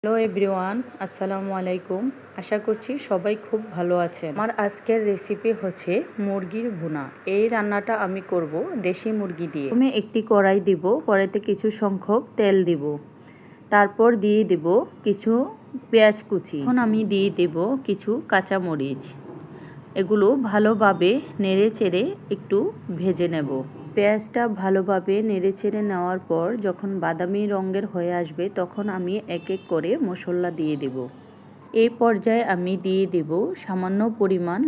Hello everyone, আসসালামু আলাইকুম। আশা করছি সবাই খুব ভালো আছেন। আমার আজকের রেসিপি হচ্ছে মুরগির ভুনা। এই রান্নাটা আমি করব দেশি মুরগি দিয়ে। আমি একটি কড়াই দিব, কড়াইতে কিছু সংখ্যক তেল দিব, তারপর দিয়ে দেব কিছু পেঁয়াজ কুচি। এখন আমি দিয়ে দেব কিছু কাঁচামরিচ। এগুলো ভালোভাবে নেড়ে চেড়ে একটু ভেজে নেব। পেঁয়াজটা ভালোভাবে নেড়ে চেড়ে নেওয়ার পর যখন বাদামি রঙের হয়ে আসবে তখন আমি এক এক করে মশলা দিয়ে দেব। এই পর্যায়ে আমি দিয়ে দেব সামান্য পরিমাণ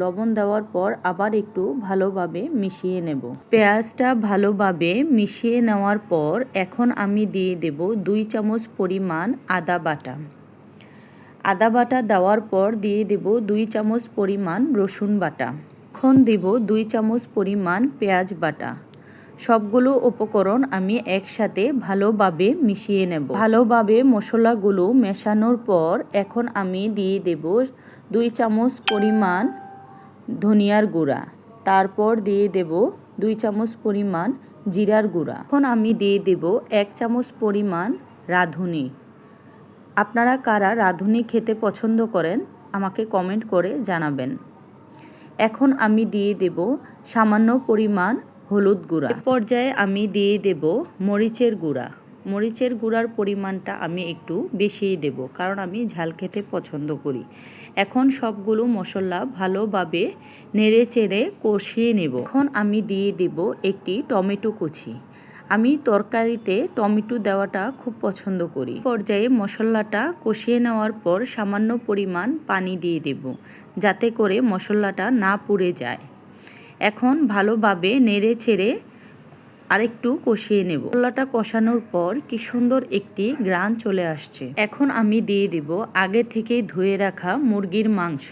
লবণ দেওয়ার পর আবার একটু ভালোভাবে মিশিয়ে নেব। পেঁয়াজটা ভালোভাবে মিশিয়ে নেওয়ার পর এখন আমি দিয়ে দেব 2 চামচ পরিমাণ আদা বাটা দেওয়ার পর দিয়ে দেব 2 চামচ পরিমাণ রসুন বাটা। এখন দেব 2 চামচ পরিমাণ পেঁয়াজ বাটা। সবগুলো উপকরণ আমি একসাথে ভালোভাবে মিশিয়ে নেব। ভালোভাবে মশলাগুলো মেশানোর পর এখন আমি দিয়ে দেব 2 চামচ পরিমাণ ধনিয়ার গুঁড়া, তারপর দিয়ে দেব 2 চামচ পরিমাণ জিরার গুঁড়া। এখন আমি দিয়ে দেব 1 চামচ পরিমাণ রাঁধুনি। আপনারা কারা রাঁধুনি খেতে পছন্দ করেন আমাকে কমেন্ট করে জানাবেন। এখন আমি দিয়ে দেব সামান্য পরিমাণ হলুদ গুঁড়া। এ পর্যায়ে আমি দিয়ে দেব মরিচের গুঁড়া। মরিচের গুঁড়ার পরিমাণটা আমি একটু বেশিই দেব, কারণ আমি ঝাল খেতে পছন্দ করি। এখন সবগুলো মশলা ভালোভাবে নেড়ে চেড়ে কষিয়ে নেব। এখন আমি দিয়ে দেব একটি টমেটো কুচি। আমি তরকারিতে টমেটো দেওয়াটা খুব পছন্দ করি। পর্যায়ে মশলাটা কষিয়ে নেওয়ার পর সামান্য পরিমাণ পানি দিয়ে দেব, যাতে করে মশলাটা না পুড়ে যায়। এখন ভালোভাবে নেড়ে ছেড়ে আরেকটু কষিয়ে নেব। মশলাটা কষানোর পর কি সুন্দর একটি ঘ্রাণ চলে আসছে। এখন আমি দিয়ে দেব আগে থেকে ধুয়ে রাখা মুরগির মাংস।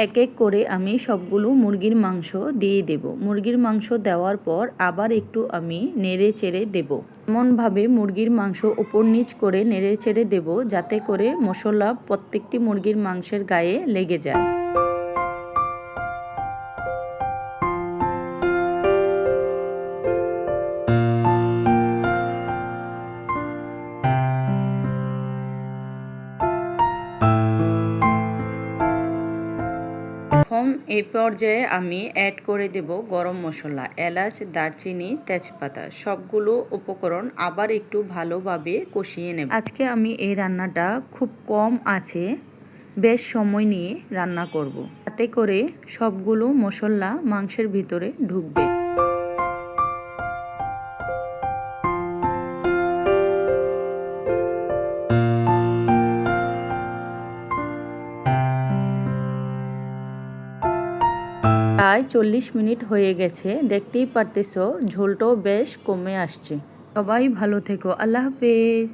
এক এক করে আমি সবগুলো মুরগির মাংস দিয়ে দেব। মুরগির মাংস দেওয়ার পর আবার একটু আমি নেড়ে চেড়ে দেব। এমনভাবে মুরগির মাংস উপর নিচ করে নেড়ে চেড়ে দেব, যাতে করে মশলা প্রত্যেকটি মুরগির মাংসের গায়ে লেগে যায়। এখন এই পর্যায়ে আমি অ্যাড করে দেব গরম মশলা, এলাচ, দারচিনি, তেজপাতা। সবগুলো উপকরণ আবার একটু ভালোভাবে কষিয়ে নেব। আজকে আমি এই রান্নাটা খুব কম আছে বেশ সময় নিয়ে রান্না করব, তাতে করে সবগুলো মশলা মাংসের ভিতরে ঢুকবে। প্রায় 40 মিনিট হয়ে গেছে, দেখতেই পারতেছো ঝোলটাও বেশ কমে আসছে। সবাই ভালো থেকো, আল্লাহ হাফেজ।